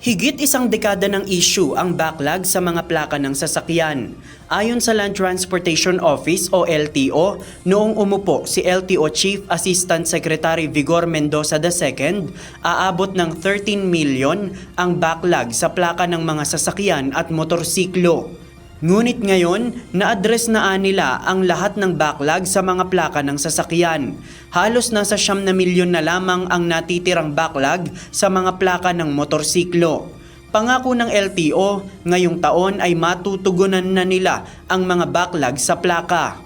Higit isang dekada ng issue ang backlog sa mga plaka ng sasakyan. Ayon sa Land Transportation Office o LTO, noong umupo si LTO Chief Assistant Secretary Vigor Mendoza II, aabot ng 13 million ang backlog sa plaka ng mga sasakyan at motorsiklo. Ngunit ngayon, na-address na nila ang lahat ng backlog sa mga plaka ng sasakyan. Halos nasa 9 na milyon na lamang ang natitirang backlog sa mga plaka ng motorsiklo. Pangako ng LTO, ngayong taon ay matutugunan na nila ang mga backlog sa plaka.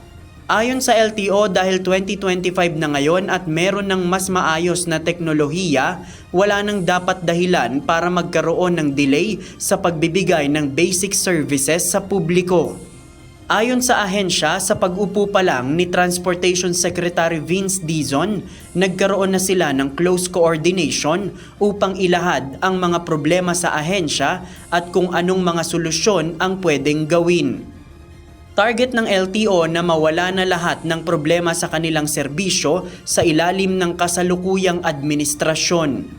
Ayon sa LTO, dahil 2025 na ngayon at meron ng mas maayos na teknolohiya, wala nang dapat dahilan para magkaroon ng delay sa pagbibigay ng basic services sa publiko. Ayon sa ahensya, sa pag-upo pa lang ni Transportation Secretary Vince Dizon, nagkaroon na sila ng close coordination upang ilahad ang mga problema sa ahensya at kung anong mga solusyon ang pwedeng gawin. Target ng LTO na mawala na lahat ng problema sa kanilang serbisyo sa ilalim ng kasalukuyang administrasyon.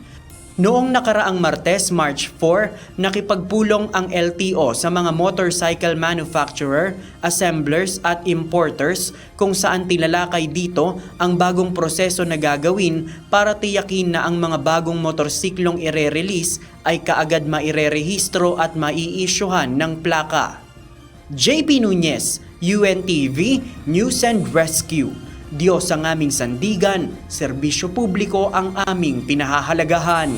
Noong nakaraang Martes, March 4, nakipagpulong ang LTO sa mga motorcycle manufacturer, assemblers at importers kung saan tinalakay dito ang bagong proseso na gagawin para tiyakin na ang mga bagong motorsiklong ire-release ay kaagad mairerehistro at maiisyuhan ng plaka. JP Nunez, UNTV, News and Rescue. Diyos ang aming sandigan, serbisyo publiko ang aming pinahahalagahan.